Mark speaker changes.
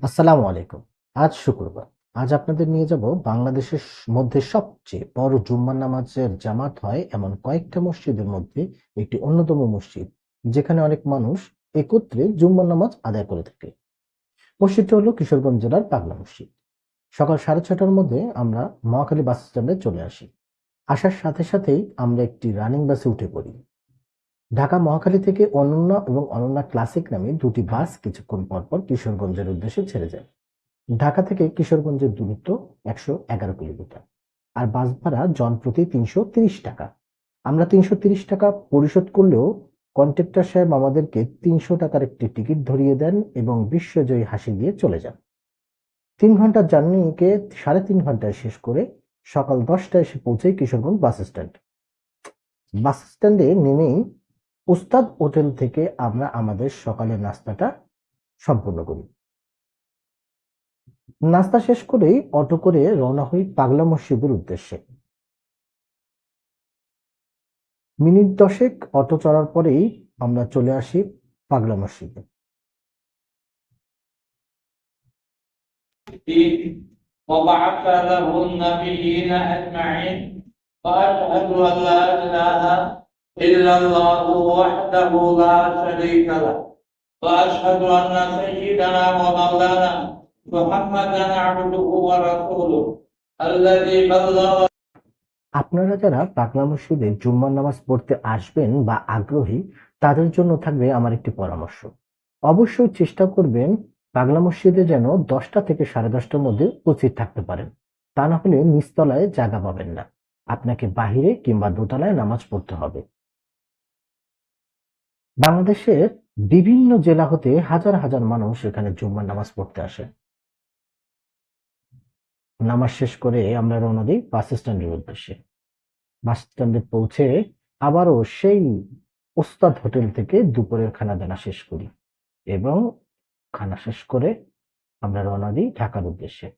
Speaker 1: আসসালামু আলাইকুম। আজ শুক্রবার। আজ আপনাদের নিয়ে যাব বাংলাদেশের মধ্যে সবচেয়ে বড় জুম্মার নামাজের জামাত হয় এমন কয়েকটা মসজিদের মধ্যে একটি অন্যতম মসজিদ, যেখানে অনেক মানুষ একত্রে জুম্মার নামাজ আদায় করে থাকে। মসজিদটা হলো কিশোরগঞ্জ জেলার পাগলা মসজিদ। সকাল 6:30টার মধ্যে আমরা মহাখালী বাস স্ট্যান্ডে চলে আসি। আসার সাথে সাথেই আমরা একটি রানিং বাসে উঠে পড়ি। ঢাকা মহাখালী থেকে অনন্যা এবং অনন্যা ক্লাসিক নামে দুটি বাস কিছুক্ষণ পর পর কিশোরগঞ্জের উদ্দেশ্যে ছেড়ে যায়। ঢাকা থেকে কিশোরগঞ্জের দূরত্ব ১১১ কিলোমিটার। আর বাস ভাড়া জনপ্রতি ৩৩০ টাকা। আমরা ৩৩০ টাকা পরিশোধ করলেও কন্ট্রাক্টর সাহেব আমাদেরকে ৩০০ টাকার একটি টিকিট ধরিয়ে দেন এবং বিশ্বজয়ী হাসি দিয়ে চলে যান। ৩ ঘন্টার জার্নিকে ৩.৫ ঘন্টায় শেষ করে সকাল ১০টায় এসে পৌঁছাই কিশোরগঞ্জ বাস স্ট্যান্ড। বাস স্ট্যান্ডে নেমেই উস্তাদ হোটেল থেকে আমরা আমাদের সকালের নাস্তাটা সম্পূর্ণ করি। নাস্তা শেষ করেই অটো করে রওনা হই পাগলা মসজিদের উদ্দেশ্যে। মিনিট ১০ অটো চড়ার পরেই আমরা চলে আসি পাগলা মসজিদে।
Speaker 2: وبعث له النبيين أجمعين وأشهد أن لا إله إلا الله وحده لا شريك له وأشهد أن سيدنا ومولانا محمدا عبده ورسوله الذي بلغ।
Speaker 1: আপনারা যারা পাগলা মসজিদে জুম্মার নামাজ পড়তে আসবেন বা আগ্রহী, তাদের জন্য থাকবে আমার একটি পরামর্শ। অবশ্যই চেষ্টা করবেন পাগলা মসজিদে যেন ১০টা থেকে ১০:৩০টার মধ্যে উপস্থিত থাকতে পারেন। তা না হলে নিচতলায় জায়গা পাবেন না। আপনাকে বাহিরে কিংবা দোতলায় নামাজ পড়তে হবে। বাংলাদেশের বিভিন্ন জেলা হতে হাজার হাজার মানুষ এখানে জুম্মার নামাজ পড়তে আসে। নামাজ শেষ করে আমরা রওনা দিই বাস স্ট্যান্ডের উদ্দেশ্যে। বাস স্ট্যান্ডে পৌঁছে আবারও সেই ওস্তাদ হোটেল থেকে দুপুরের খানা দানা শেষ করি এবং খানা শেষ করে আমরা রওনা দিই ঢাকার উদ্দেশ্যে।